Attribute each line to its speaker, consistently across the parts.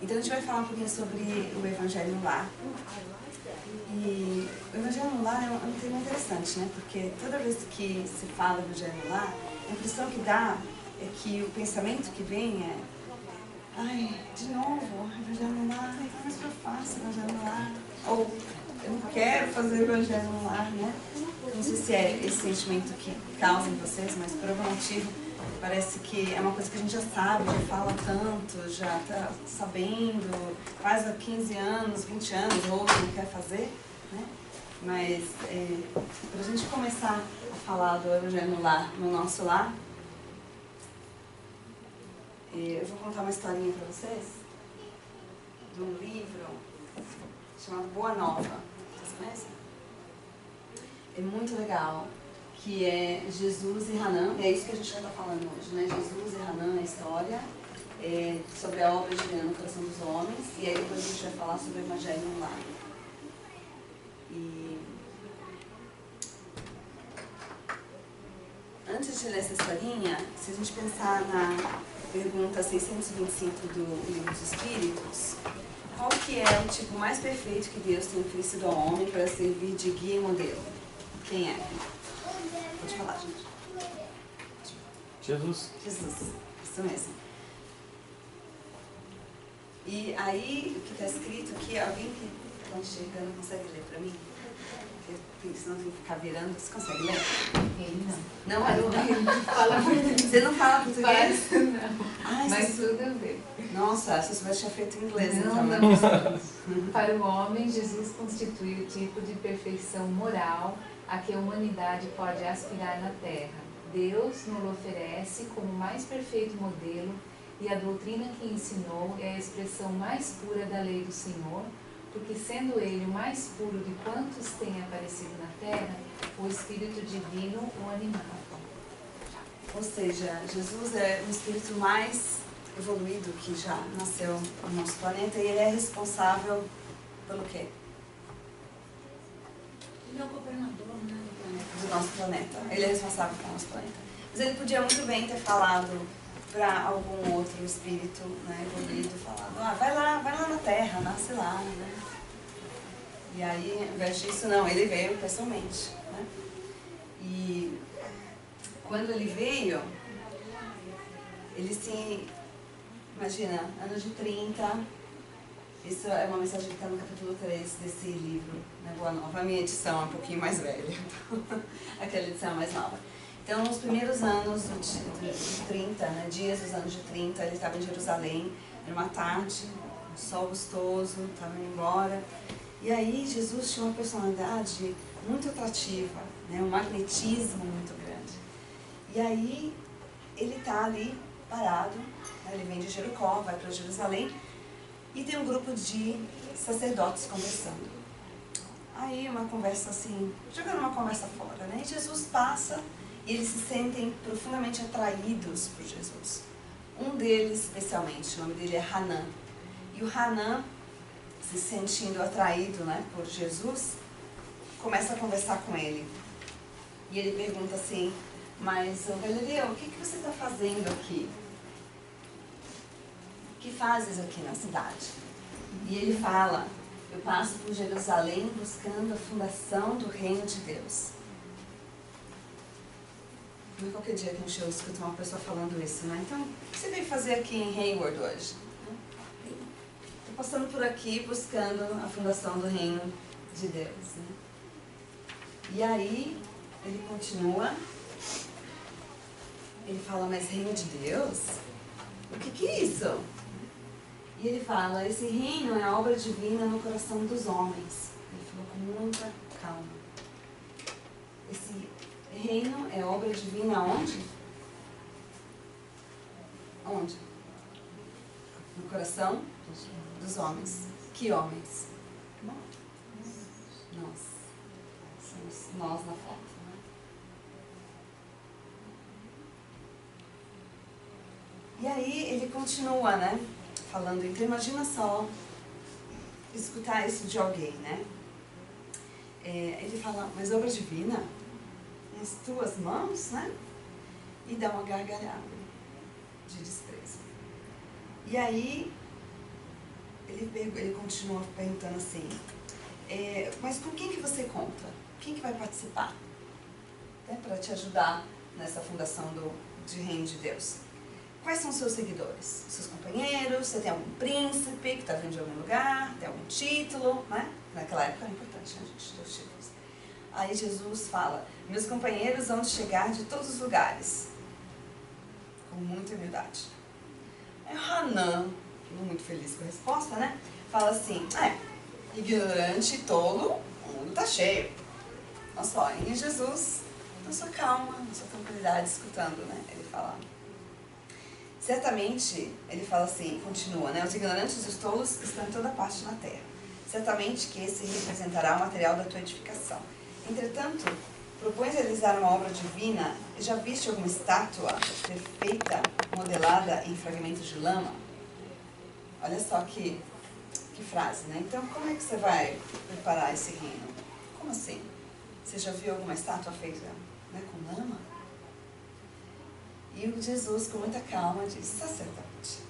Speaker 1: Então a gente vai falar um pouquinho sobre o Evangelho no Lar. E o Evangelho no Lar é um tema interessante, né? Porque toda vez que se fala do Evangelho no Lar, a impressão que dá é que o pensamento que vem é: ai, de novo, Evangelho no Lar, mas eu faço Evangelho no Lar. Ou eu não quero fazer Evangelho no Lar, né? Não sei se é esse sentimento que causa em vocês, mas por algum motivo parece que é uma coisa que a gente já sabe, já fala tanto, já está sabendo, faz há 15 anos, 20 anos, ou não quer fazer, né? Mas para a gente começar a falar do Evangelho no Lar, no nosso lar, eu vou contar uma historinha para vocês de um livro chamado Boa Nova. Vocês conhecem? É muito legal, que é Jesus e Hanan, é isso que a gente vai estar falando hoje, né? Jesus e Hanan, a história, sobre a obra divina no coração dos homens, e aí depois a gente vai falar sobre o Evangelho no Lar. E antes de ler essa historinha, se a gente pensar na pergunta 625 do Livro dos Espíritos, qual que é o tipo mais perfeito que Deus tem oferecido ao homem para servir de guia e modelo? Quem é? Pode falar, gente.
Speaker 2: Jesus.
Speaker 1: Jesus, isso mesmo. E aí, o que está escrito aqui, alguém que está enxergando consegue ler para mim? Porque senão tem que ficar virando. Você consegue ler?
Speaker 3: Ele não.
Speaker 1: Não, eu
Speaker 3: não fala português.
Speaker 1: Você não fala português?
Speaker 3: Não.
Speaker 1: Ai,
Speaker 3: Mas tudo a ver.
Speaker 1: Nossa, se você tinha feito inglês,
Speaker 3: Não,
Speaker 1: então, né?
Speaker 3: não. Para o homem, Jesus constitui o tipo de perfeição moral a que a humanidade pode aspirar na Terra. Deus nos oferece como o mais perfeito modelo, e a doutrina que ensinou é a expressão mais pura da lei do Senhor, porque sendo ele o mais puro de quantos têm aparecido na Terra, o Espírito Divino o animava.
Speaker 1: Ou seja, Jesus é o espírito mais evoluído que já nasceu no nosso planeta, e ele é responsável pelo quê?
Speaker 4: Ele é o governador, né, do planeta.
Speaker 1: Do nosso planeta. Ele é responsável pelo nosso planeta. Mas ele podia muito bem ter falado para algum outro espírito, né, evoluído, falado: vai lá na Terra, nasce lá, né? E aí, ao invés disso, não, ele veio pessoalmente, né? E quando ele veio, ele se... Imagina, anos de 30, isso é uma mensagem que está no capítulo 3 desse livro, né, Boa Nova. A minha edição é um pouquinho mais velha, aquela edição é mais nova. Então, nos primeiros anos de 30, né, dias dos anos de 30, ele estava em Jerusalém, era uma tarde, um sol gostoso, estava indo embora. E aí, Jesus tinha uma personalidade muito atrativa, né, um magnetismo muito grande. E aí, ele está ali parado, né, ele vem de Jericó, vai para Jerusalém, e tem um grupo de sacerdotes conversando. Aí, uma conversa assim, jogando uma conversa fora, né? E Jesus passa e eles se sentem profundamente atraídos por Jesus. Um deles, especialmente, o nome dele é Hanan. E o Hanan, se sentindo atraído, né, por Jesus, começa a conversar com ele. E ele pergunta assim: mas, Galileu, o que você está fazendo aqui? O que fazes aqui na cidade? E ele fala: eu passo por Jerusalém buscando a fundação do reino de Deus. Não é qualquer dia que eu escuto uma pessoa falando isso, né? Então, o que você veio fazer aqui em Hayward hoje? Estou passando por aqui buscando a fundação do reino de Deus, né? E aí, ele continua, ele fala: mas reino de Deus? O que é isso? E ele fala: esse reino é a obra divina no coração dos homens. Ele falou com muita calma. Esse reino é obra divina onde? Onde? No coração dos homens. Que homens? Nós. Somos nós na foto, né? E aí ele continua, né, falando. Então imagina só escutar isso de alguém, né? Ele fala: mas obra divina? Nas tuas mãos, né? E dá uma gargalhada de desprezo. E aí, ele continua perguntando assim, mas com quem que você conta? Quem que vai participar? Para te ajudar nessa fundação de Reino de Deus. Quais são os seus seguidores? Seus companheiros? Você tem algum príncipe que está vindo de algum lugar? Tem algum título? Né? Naquela época era importante, né, a gente ter os títulos. Aí Jesus fala, meus companheiros vão chegar de todos os lugares. Com muita humildade. Aí Hanan, não muito feliz com a resposta, né? Fala assim, ignorante e tolo, o mundo está cheio. Nós só em Jesus, na sua calma, na sua tranquilidade, escutando, né? Ele fala. Certamente, ele fala assim, continua, né? Os ignorantes e os tolos estão em toda parte na terra. Certamente que esse representará o material da tua edificação. Entretanto, propões realizar uma obra divina, já viste alguma estátua perfeita, modelada em fragmentos de lama? Olha só que frase, né? Então, como é que você vai preparar esse reino? Como assim? Você já viu alguma estátua feita, né, com lama? E o Jesus, com muita calma, diz, sacerdote,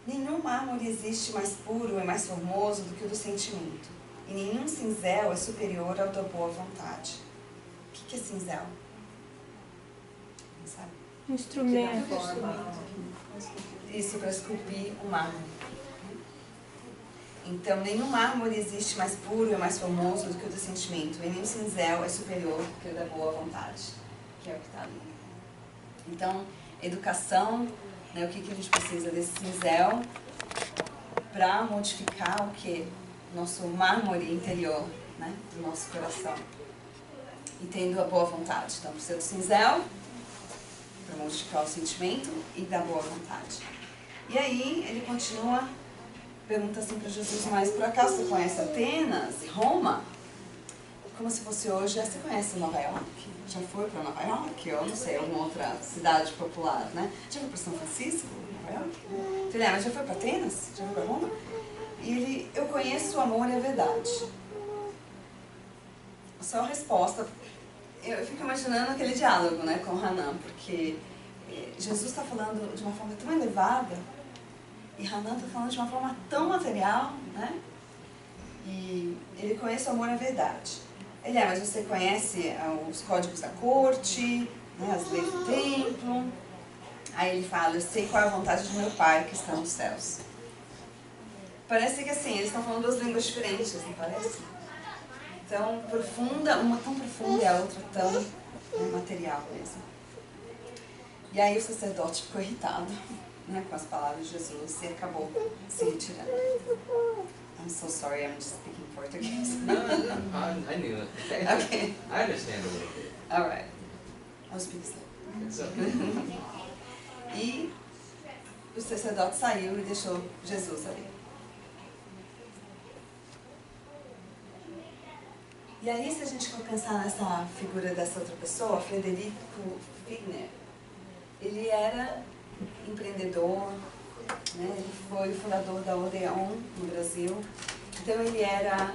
Speaker 1: nenhum mármore existe mais puro e mais formoso do que o do sentimento, e nenhum cinzel é superior ao da boa vontade. O que é cinzel? Não sabe?
Speaker 2: Instrumento.
Speaker 1: Isso, para esculpir o mármore. Então, nenhum mármore existe mais puro e mais formoso do que o do sentimento, e nenhum cinzel é superior do que o da boa vontade, que é o que está ali. Então, educação, né, o que a gente precisa desse cinzel para modificar o que? Nosso mármore interior, né, do nosso coração. E tendo a boa vontade. Então, precisa do cinzel para modificar o sentimento e da boa vontade. E aí, ele continua, pergunta assim para Jesus, mas por acaso você conhece Atenas, Roma? Como se fosse hoje, você conhece Nova York? Já foi para Nova York? Ou não sei, alguma outra cidade popular, né? Já foi para São Francisco, Nova York? Mas já foi para Atenas? Já foi para Roma? E ele, eu conheço o amor e a verdade. Só a resposta, eu fico imaginando aquele diálogo, né, com Hanan, porque Jesus está falando de uma forma tão elevada e Hanan está falando de uma forma tão material, né? E ele conhece o amor e a verdade. Ele mas você conhece os códigos da corte, né, as leis do templo? Aí ele fala, eu sei qual é a vontade do meu Pai que está nos céus. Parece que assim, eles estão falando duas línguas diferentes, não parece? Tão profunda, uma tão profunda e a outra tão, né, material mesmo. E aí o sacerdote ficou irritado, né, com as palavras de Jesus e acabou se retirando. I'm so sorry, I'm just speaking Portuguese.
Speaker 5: No, I knew it.
Speaker 1: Okay.
Speaker 5: I understand a little bit.
Speaker 1: All right. I'll speak slow.
Speaker 5: It's okay.
Speaker 1: E o sacerdote saiu e deixou Jesus ali. E aí, se a gente for pensar nessa figura dessa outra pessoa, Frederico Figner, ele era empreendedor, né? Ele foi o fundador da Odeon no Brasil. Então ele era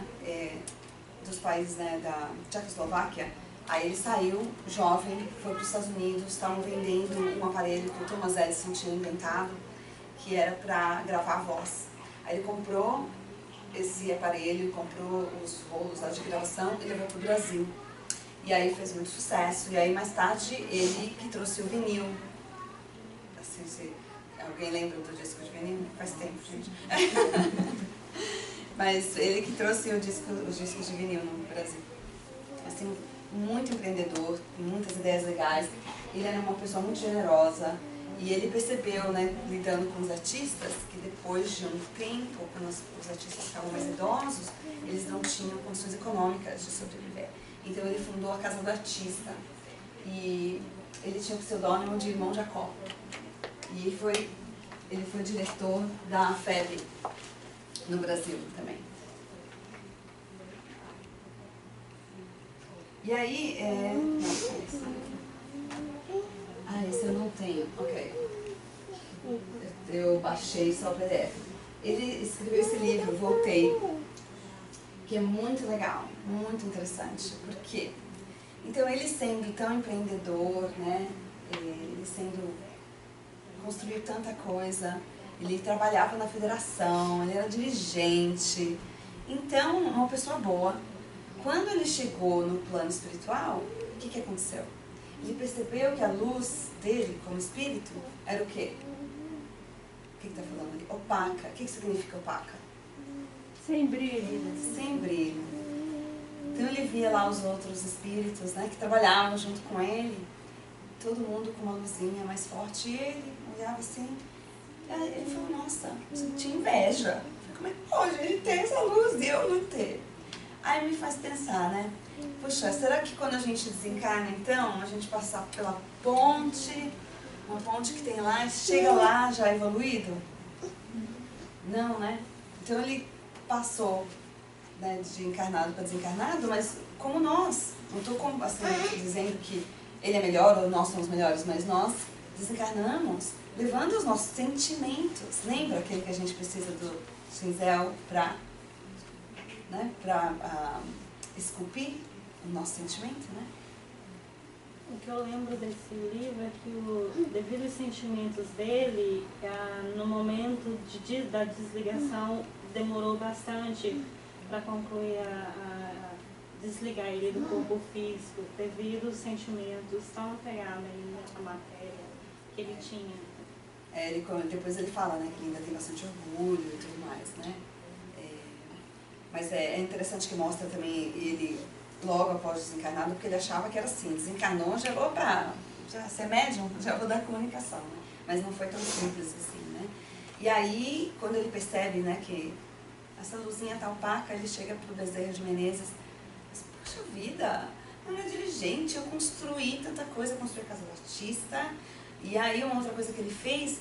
Speaker 1: dos países, né, da Tchecoslováquia. Aí ele saiu jovem, foi para os Estados Unidos, estavam vendendo um aparelho que o Thomas Edison tinha inventado, que era para gravar a voz. Aí ele comprou esse aparelho, comprou os rolos lá de gravação e levou para o Brasil. E aí fez muito sucesso. E aí mais tarde ele que trouxe o vinil. Assim, se alguém lembra do disco de vinil? Faz tempo, gente. Mas ele que trouxe os discos de vinil no Brasil. Assim, muito empreendedor, muitas ideias legais. Ele era uma pessoa muito generosa. E ele percebeu, né, lidando com os artistas, que depois de um tempo, quando os artistas ficavam mais idosos, eles não tinham condições econômicas de sobreviver. Então ele fundou a Casa do Artista. E ele tinha o pseudônimo de Irmão Jacó. E ele foi diretor da FEB no Brasil também. E aí, esse eu não tenho. Ok. Eu baixei só o PDF. Ele escreveu esse livro, Voltei, que é muito legal, muito interessante. Por quê? Então, ele sendo tão empreendedor, né? Ele sendo construiu tanta coisa, ele trabalhava na federação, ele era dirigente. Então, uma pessoa boa. Quando ele chegou no plano espiritual, o que aconteceu? Ele percebeu que a luz dele, como espírito, era o quê? O que está falando ali? Opaca. O que significa opaca?
Speaker 2: Sem brilho.
Speaker 1: Sem brilho. Então ele via lá os outros espíritos, né, que trabalhavam junto com ele, todo mundo com uma luzinha mais forte, e ele olhava assim, e aí ele falou, nossa, eu tinha inveja. Como é que pode ele ter essa luz e eu não ter? Aí me faz pensar, né? Poxa, será que quando a gente desencarna, então, a gente passar pela ponte, uma ponte que tem lá, e chega lá já evoluído? Não, né? Então ele passou, né, de encarnado para desencarnado, mas como nós. Não estou assim, dizendo que ele é melhor ou nós somos melhores, mas nós desencarnamos levando os nossos sentimentos. Lembra aquele que a gente precisa do cinzel para, né, esculpir o nosso sentimento, né?
Speaker 2: O que eu lembro desse livro é que, devido aos sentimentos dele, no momento da desligação, demorou bastante para concluir desligar ele do corpo físico, devido aos sentimentos tão apegados à matéria que ele tinha.
Speaker 1: Depois ele fala, né, que ele ainda tem bastante orgulho e tudo mais, né? Mas é interessante que mostra também ele logo após desencarnado, porque ele achava que era assim, desencarnou, já vou já ser médium, já vou dar comunicação, né? Mas não foi tão simples assim, né? E aí, quando ele percebe, né, que essa luzinha tá opaca, ele chega pro Bezerra de Menezes, mas, poxa vida, eu era dirigente, eu construí tanta coisa, construí a Casa do Artista, e aí uma outra coisa que ele fez,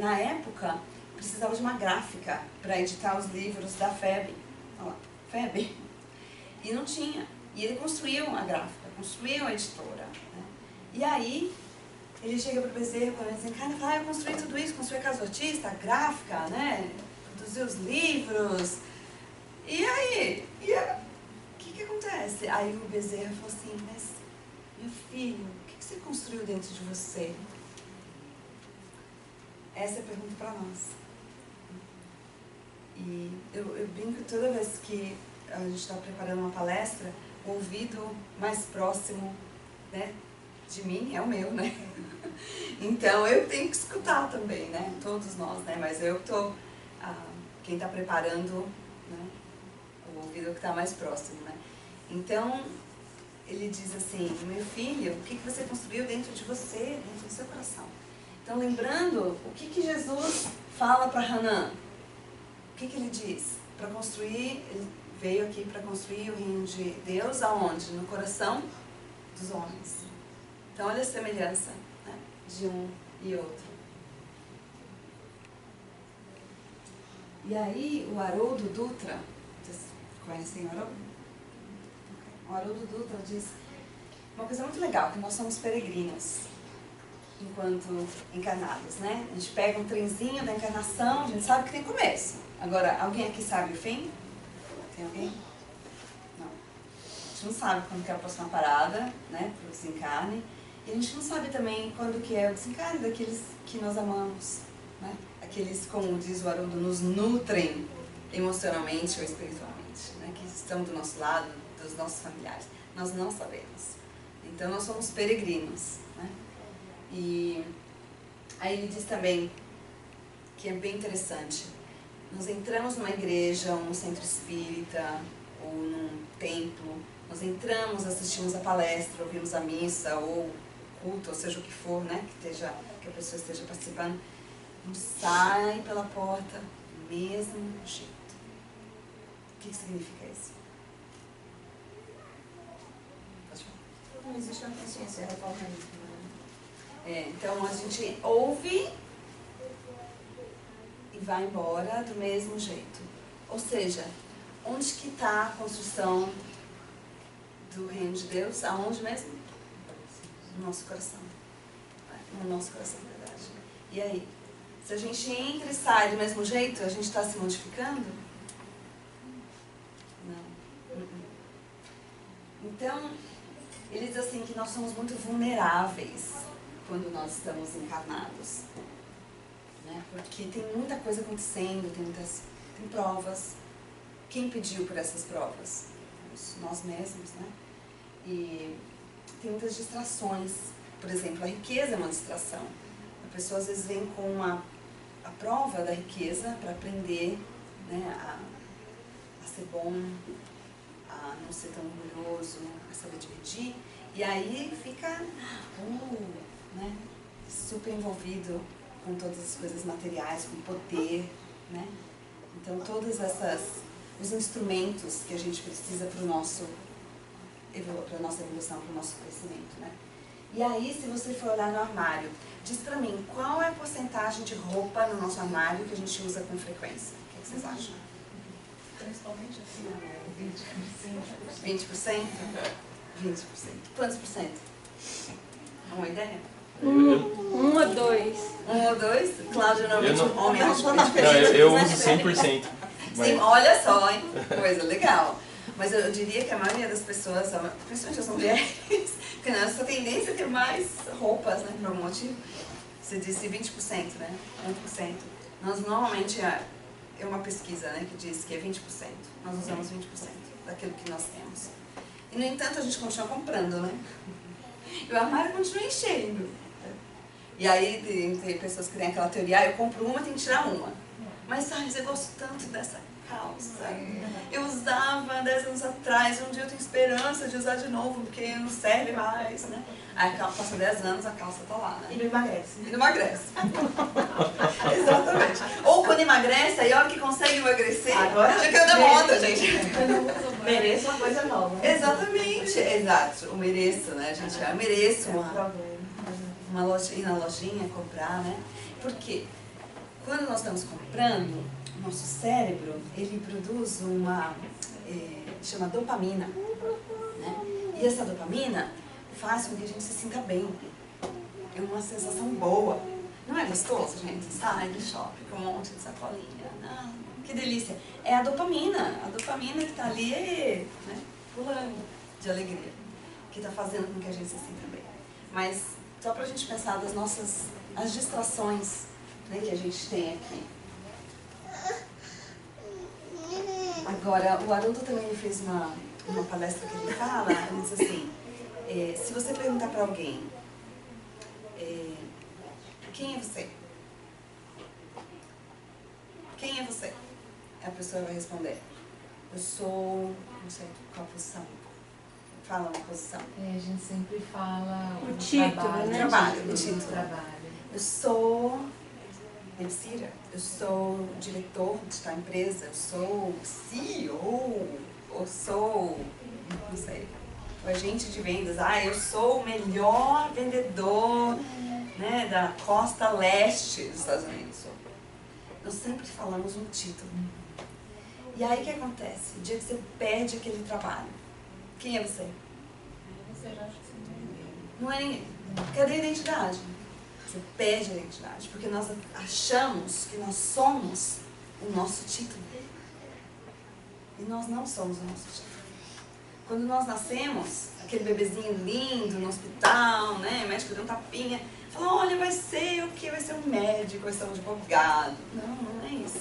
Speaker 1: na época, precisava de uma gráfica para editar os livros da FEB, olha lá, FEB, e não tinha. E ele construiu a gráfica, construiu a editora, né? E aí, ele chega para o Bezerra, quando ele desencarna, e fala, eu construí tudo isso, construí a Casa do Artista, a gráfica, né? Produzi os livros. E aí? O que acontece? Aí o Bezerra falou assim, mas, meu filho, o que você construiu dentro de você? Essa é a pergunta para nós. E eu brinco toda vez que a gente está preparando uma palestra, o ouvido mais próximo, né, de mim é o meu, né? Então eu tenho que escutar também, né? Todos nós, né? Mas eu estou, quem está preparando, né, o ouvido que está mais próximo, né? Então ele diz assim, meu filho, o que você construiu dentro de você, dentro do seu coração? Então lembrando, o que Jesus fala para Hanan? O que ele diz? Para construir, ele veio aqui para construir o reino de Deus aonde? No coração dos homens. Então olha a semelhança, né, de um e outro. E aí o Haroldo Dutra, vocês conhecem o Haroldo? O Haroldo Dutra diz uma coisa muito legal, que nós somos peregrinos enquanto encarnados, né? A gente pega um trenzinho da encarnação, a gente sabe que tem começo. Agora, alguém aqui sabe o fim? Tem alguém? Não. A gente não sabe quando que é a próxima parada, né, para o desencarne. E a gente não sabe também quando que é o desencarne daqueles que nós amamos, né? Aqueles, como diz o Haroldo, nos nutrem emocionalmente ou espiritualmente, né? Que estão do nosso lado, dos nossos familiares. Nós não sabemos. Então, nós somos peregrinos, né? E aí ele diz também, que é bem interessante, nós entramos numa igreja, ou num centro espírita, ou num templo, nós entramos, assistimos a palestra, ouvimos a missa, ou culto, ou seja o que for, né, que a pessoa esteja participando, não sai pela porta do mesmo jeito. O que significa isso? Pode falar.
Speaker 4: Não existe uma consciência reformista.
Speaker 1: Então a gente ouve e vai embora do mesmo jeito. Ou seja, onde que está a construção do reino de Deus? Aonde mesmo? No nosso coração. No nosso coração, na verdade. E aí? Se a gente entra e sai do mesmo jeito, a gente está se modificando? Não. Então, ele diz assim que nós somos muito vulneráveis quando nós estamos encarnados. né? Porque tem muita coisa acontecendo, tem provas. Quem pediu por essas provas? Nós mesmos, né? E tem muitas distrações. Por exemplo, a riqueza é uma distração. A pessoa às vezes vem com a prova da riqueza para aprender, né, a ser bom, a não ser tão orgulhoso, a saber dividir. E aí fica né, super envolvido com todas as coisas materiais, com poder, né? Então todos os instrumentos que a gente precisa para a nossa evolução, para o nosso crescimento, né? E aí, se você for olhar no armário, diz pra mim, qual é a porcentagem de roupa no nosso armário que a gente usa com frequência? O que vocês acham?
Speaker 4: Principalmente assim,
Speaker 1: 20%? 20%. Quantos por cento? Uma ideia?
Speaker 2: 1 a 2.
Speaker 1: 1 ou 2? Cláudio, normalmente o homem acha que é
Speaker 6: Não,
Speaker 1: diferente.
Speaker 6: eu uso 100%.
Speaker 1: Sim, olha só, hein? Coisa legal. Mas eu diria que a maioria das pessoas, principalmente as mulheres, porque nossa tendência é ter mais roupas, né, por algum motivo. Você disse 20%, né? 1%. Nós normalmente, é uma pesquisa, né, que diz que é 20%. Nós usamos 20% daquilo que nós temos. E, no entanto, a gente continua comprando, né? E o armário continua enchendo. E aí tem pessoas que têm aquela teoria, eu compro uma, tenho que tirar uma. Mas, sabe, eu gosto tanto dessa calça. Eu usava 10 anos atrás, um dia eu tenho esperança de usar de novo, porque não serve mais, né? Aí passa 10 anos, a calça tá lá, né?
Speaker 4: E não emagrece.
Speaker 1: E não emagrece. Exatamente. Ou quando emagrece, aí a hora que consegue emagrecer,
Speaker 4: Agora
Speaker 1: já caiu da moda, gente.
Speaker 4: Mereço uma coisa nova.
Speaker 1: Exatamente, exato. O mereço, né, gente? Eu mereço ir na lojinha, comprar, né? Por quê? Quando nós estamos comprando, o nosso cérebro, ele produz uma, chama dopamina, né? E essa dopamina faz com que a gente se sinta bem. É uma sensação boa. Não é gostoso, gente? Sai do shopping com um monte de sacolinha. Ah, que delícia. É a dopamina que está ali, né, pulando de alegria, que está fazendo com que a gente se sinta bem. Mas só para a gente pensar as distrações, né, que a gente tem aqui. Agora, o Haroldo também fez uma palestra que ele fala, ele diz assim, se você perguntar para alguém, quem é você? Quem é você? A pessoa vai responder, eu sou, não sei qual posição. Fala uma posição.
Speaker 3: A gente sempre fala
Speaker 2: O título,
Speaker 3: trabalho,
Speaker 2: né?
Speaker 1: O título.
Speaker 3: Trabalho.
Speaker 1: Eu sou babysitter, eu sou diretor de tal empresa, eu sou CEO, eu sou, não sei, o agente de vendas, eu sou o melhor vendedor, né, da costa leste dos Estados Unidos. Nós sempre falamos um título. E aí o que acontece? O dia que você perde aquele trabalho, quem é você?
Speaker 4: Você já acha que você
Speaker 1: Não é ninguém. Cadê a identidade? Você perde a identidade, porque nós achamos que nós somos o nosso título. E nós não somos o nosso título. Quando nós nascemos, aquele bebezinho lindo no hospital, né, o médico deu um tapinha, falou, olha, vai ser o quê? Vai ser um médico, vai ser um advogado. Não, não é isso.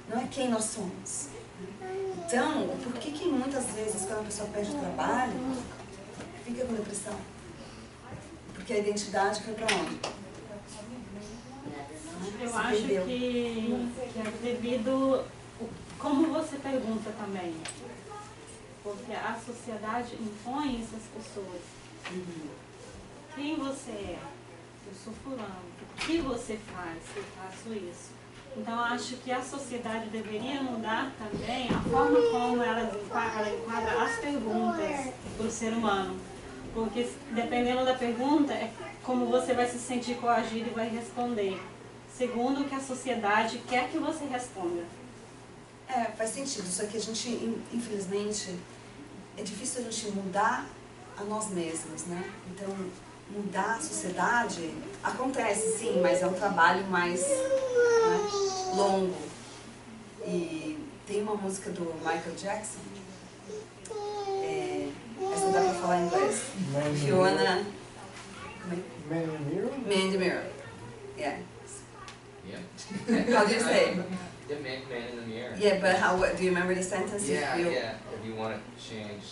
Speaker 1: Não é quem nós somos. Então, por que muitas vezes quando a pessoa perde o trabalho, fica com depressão? Porque a identidade foi para onde?
Speaker 2: Eu
Speaker 1: Se
Speaker 2: acho
Speaker 1: perdeu.
Speaker 2: que é devido como você pergunta também. Porque a sociedade impõe isso às pessoas. Quem você é? Eu sou fulano. O que você faz? Eu faço isso. Então, eu acho que a sociedade deveria mudar também a forma como ela enquadra as perguntas para o ser humano. Porque, dependendo da pergunta, é como você vai se sentir coagido e vai responder. Segundo o que a sociedade quer que você responda.
Speaker 1: Faz sentido. Só que a gente, infelizmente, é difícil a gente mudar a nós mesmos, né? Então, mudar a sociedade acontece sim, mas é um trabalho mais, né, longo. E tem uma música do Michael Jackson, essa dá pra falar em inglês. Fiona...
Speaker 7: Man in the Mirror?
Speaker 1: Man in the Mirror. Yeah.
Speaker 5: Yeah.
Speaker 1: How do you say?
Speaker 5: Yeah, man in the mirror.
Speaker 1: Yeah, but how? Do you remember the sentence?
Speaker 5: Yeah,
Speaker 1: If you,
Speaker 5: yeah. If you want to change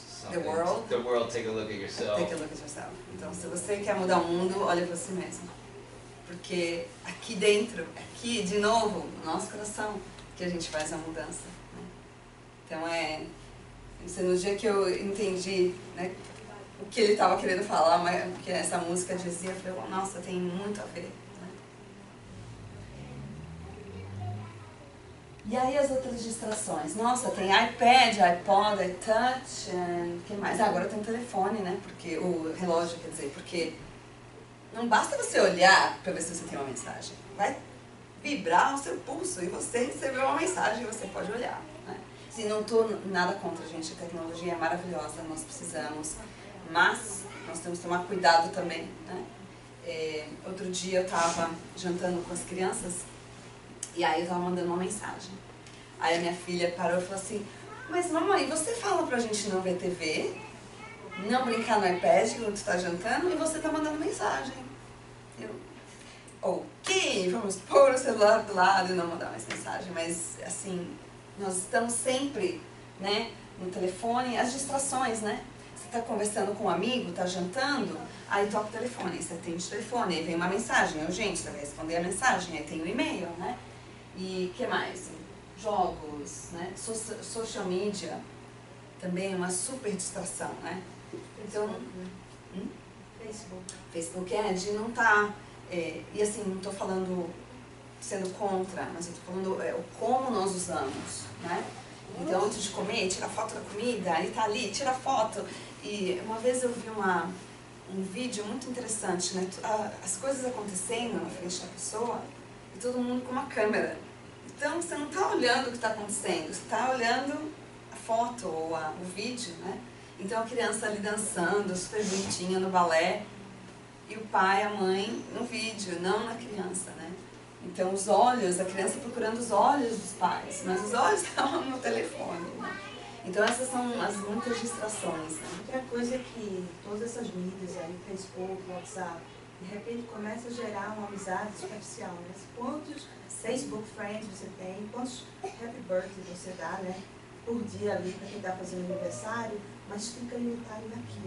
Speaker 5: something,
Speaker 1: The world?
Speaker 5: take a look at yourself.
Speaker 1: Take a look at yourself. Então, se você quer mudar o mundo, olha para si mesmo. Porque aqui dentro, aqui de novo, no nosso coração, que a gente faz a mudança. Né? Então no dia que eu entendi, né, o que ele estava querendo falar, mas o que essa música dizia, eu falei, nossa, tem muito a ver. Né? E aí as outras distrações? Nossa, tem iPad, iPod, iTouch, o que mais? Agora tem telefone, né? Porque, o relógio, quer dizer, porque não basta você olhar para ver se você tem uma mensagem. Vai vibrar o seu pulso e você recebeu uma mensagem e você pode olhar. Né? Se não estou nada contra, gente, a tecnologia é maravilhosa, nós precisamos, mas nós temos que tomar cuidado também. Né? Outro dia eu estava jantando com as crianças e aí eu estava mandando uma mensagem. Aí a minha filha parou e falou assim, mas mamãe, você fala pra gente não ver TV, não brincar no iPad quando tu está jantando e você está mandando mensagem. Eu, ok, vamos pôr o celular do lado e não mandar mais mensagem, mas assim, nós estamos sempre, né, no telefone, as distrações, né? Você está conversando com um amigo, está jantando, aí toca o telefone, você atende o telefone, aí vem uma mensagem, urgente, você vai responder a mensagem, aí tem o e-mail, né? E o que mais? Jogos, né? Social media, também é uma super distração, né? Então, Facebook é de não estar, e assim, não estou falando sendo contra, mas eu estou falando o como nós usamos, né? Então, antes de comer, tira foto da comida, aí tá ali, tira foto. E uma vez eu vi um vídeo muito interessante, né? As coisas acontecendo na frente da pessoa e todo mundo com uma câmera. Então, você não está olhando o que está acontecendo, você está olhando a foto ou o vídeo, né? Então, a criança ali dançando, super bonitinha no balé, e o pai, a mãe no vídeo, não na criança, né? Então, os olhos, a criança procurando os olhos dos pais, mas os olhos estavam no telefone, né? Então, essas são as muitas distrações, né?
Speaker 6: Outra coisa é que todas essas mídias aí, Facebook, WhatsApp, de repente começa a gerar uma amizade superficial, né? Quantos Facebook Friends você tem, quantos Happy Birthday você dá, né? Por dia ali para quem está fazendo aniversário, mas fica limitado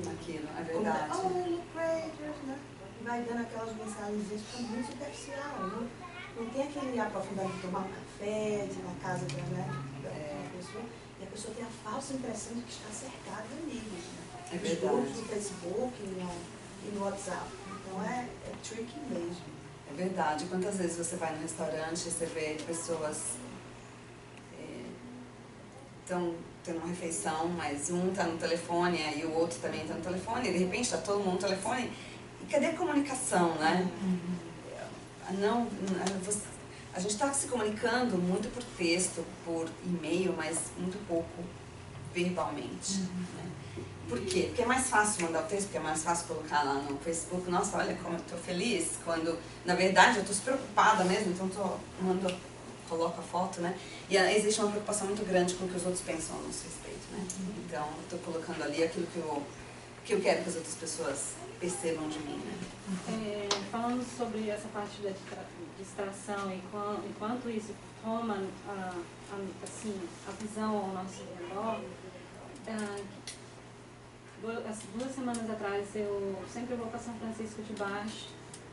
Speaker 6: naquilo.
Speaker 1: É verdade.
Speaker 6: Como, look great, né? E vai dando aquelas mensagens, fica muito superficial, não tem aquele aprofundamento de tomar um café, de ir na casa da pessoa, e a pessoa tem a falsa impressão de que está cercada de amigos, né?
Speaker 1: É
Speaker 6: Nos
Speaker 1: verdade.
Speaker 6: grupos do Facebook e no WhatsApp. Então é tricky mesmo.
Speaker 1: É verdade. Quantas vezes você vai no restaurante e você vê pessoas estão tendo uma refeição, mas um está no telefone e o outro também está no telefone, e de repente está todo mundo no telefone. E cadê a comunicação, né? A gente está se comunicando muito por texto, por e-mail, mas muito pouco verbalmente. Né? Por quê? Porque é mais fácil mandar o texto, porque é mais fácil colocar lá no Facebook, nossa, olha como eu estou feliz, quando, na verdade, eu estou super preocupada mesmo, então coloco a foto, né? E existe uma preocupação muito grande com o que os outros pensam a nosso respeito, né? Então, eu estou colocando ali aquilo que eu quero que as outras pessoas percebam de mim, né?
Speaker 2: Falando sobre essa parte da distração e quanto isso toma assim, a visão ao nosso redor, 2 semanas atrás eu sempre vou para São Francisco de Baixo,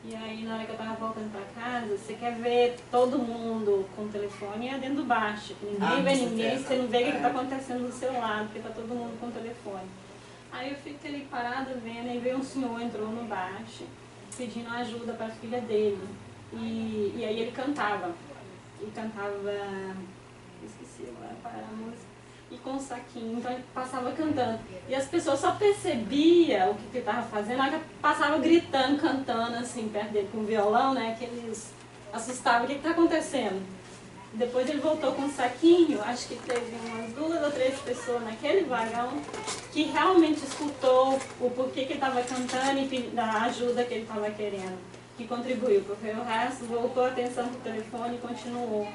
Speaker 2: e aí na hora que eu estava voltando para casa, você quer ver todo mundo com o telefone dentro do baixo, ninguém vê ninguém, você não vê o que está acontecendo do seu lado, porque está todo mundo com o telefone. Aí eu fiquei ali parada vendo, e veio um senhor, entrou no baixo, pedindo ajuda para a filha dele. E aí ele cantava. Esqueci agora a música. E com um saquinho, então ele passava cantando. E as pessoas só percebiam o que ele estava fazendo, aí passava gritando, cantando assim, perto dele com o violão, né? Que eles assustavam, o que está acontecendo? Depois ele voltou com um saquinho, acho que teve umas 2 ou 3 pessoas naquele vagão que realmente escutou o porquê que ele estava cantando e da ajuda que ele estava querendo, que contribuiu, porque o resto voltou a atenção para o telefone e continuou.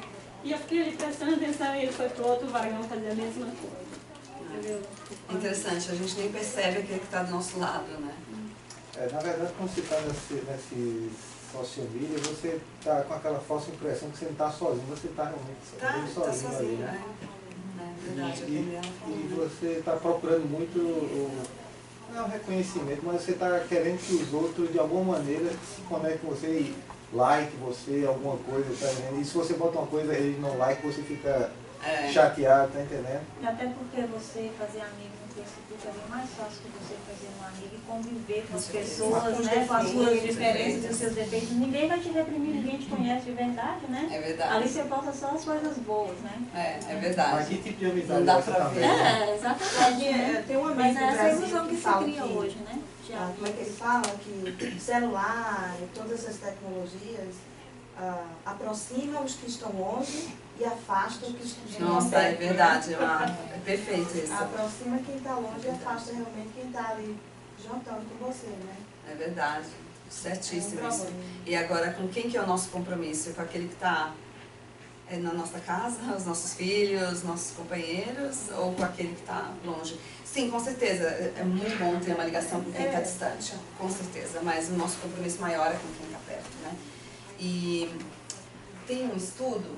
Speaker 2: E eu fiquei ali prestando atenção e ele foi para o outro vagão fazer a mesma coisa. Entendeu?
Speaker 1: Interessante, a gente nem percebe aquele que está do nosso lado, né?
Speaker 7: Na verdade, quando se está nesses social media, você está com aquela falsa impressão que você não está sozinho, você está realmente
Speaker 1: Tá
Speaker 7: sozinho ali,
Speaker 1: sozinho,
Speaker 7: né?
Speaker 1: É verdade, a Gabriela falou.
Speaker 7: E você está procurando muito, não é um reconhecimento, mas você está querendo que os outros, de alguma maneira, se conectem com você e like você, alguma coisa, tá entendendo? E se você bota uma coisa, eles não like, você fica chateado, tá entendendo?
Speaker 8: Até porque você fazer amigo no Facebook é bem mais fácil que você fazer um amigo e conviver com as pessoas, né? Com as suas diferenças e os seus defeitos. Ninguém vai te reprimir, ninguém te conhece de verdade, né?
Speaker 1: É verdade.
Speaker 8: Ali você posta só as coisas boas, né?
Speaker 1: É verdade.
Speaker 7: Mas que tipo de amizade
Speaker 1: Não dá
Speaker 7: é essa
Speaker 1: pra
Speaker 7: também?
Speaker 1: ver.
Speaker 7: Né?
Speaker 8: Exatamente. Né?
Speaker 6: Tem um amigo
Speaker 8: Mas
Speaker 6: no
Speaker 8: é essa
Speaker 6: Brasil
Speaker 8: ilusão que se
Speaker 6: fala
Speaker 8: cria
Speaker 6: que-
Speaker 8: hoje, né?
Speaker 6: Como é que ele fala? Que celular e todas essas tecnologias aproximam os que estão longe e afastam os que estão
Speaker 1: Nossa,
Speaker 6: perto.
Speaker 1: é verdade, é perfeito isso.
Speaker 6: Aproxima quem está longe e afasta realmente quem está ali jantando com você, né?
Speaker 1: É verdade, certíssimo
Speaker 6: É um
Speaker 1: isso.
Speaker 6: problema.
Speaker 1: E agora, com quem que é o nosso compromisso? Com aquele que está na nossa casa, os nossos filhos, nossos companheiros, ou com aquele que está longe? Sim, com certeza, é muito bom ter uma ligação com quem está distante, com certeza, mas o nosso compromisso maior é com quem está perto, né? E tem um estudo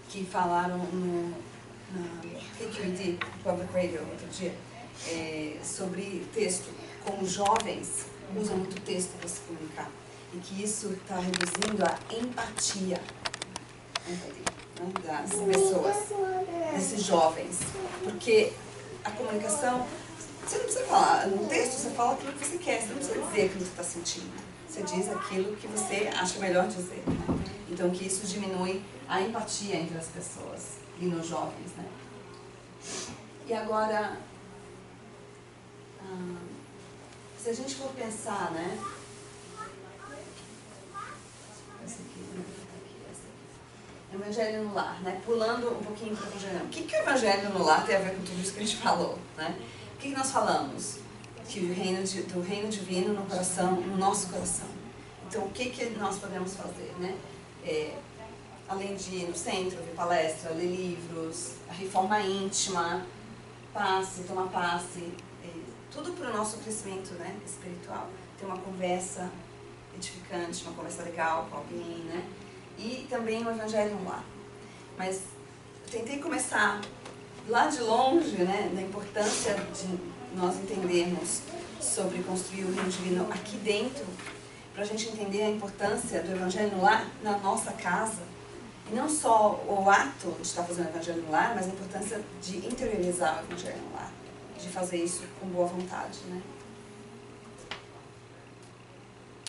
Speaker 1: que falaram na KQED, Public Radio, outro dia, sobre texto, como jovens usam muito texto para se comunicar, e que isso está reduzindo a empatia né, das pessoas, desses jovens, porque a comunicação, você não precisa falar, no texto você fala aquilo que você quer, você não precisa dizer aquilo que você está sentindo. Você diz aquilo que você acha melhor dizer. Né? Então, que isso diminui a empatia entre as pessoas e nos jovens. Né? E agora, se a gente for pensar, né? Essa aqui. Evangelho no lar, né? Pulando um pouquinho para o Evangelho. O que o Evangelho no lar tem a ver com tudo isso que a gente falou? Né? O que nós falamos? Que do reino divino no coração, no nosso coração. Então, o que nós podemos fazer, né? Além de ir no centro, ver palestra, ler livros, a reforma íntima, passe, tomar passe, tudo para o nosso crescimento, né, espiritual. Ter uma conversa edificante, uma conversa legal com alguém, né? E também o Evangelho no lar. Mas eu tentei começar lá de longe, né, da importância de nós entendermos sobre construir o reino divino aqui dentro, para a gente entender a importância do Evangelho no lar na nossa casa. E não só o ato de estar fazendo o Evangelho no lar, mas a importância de interiorizar o Evangelho no lar, de fazer isso com boa vontade, né?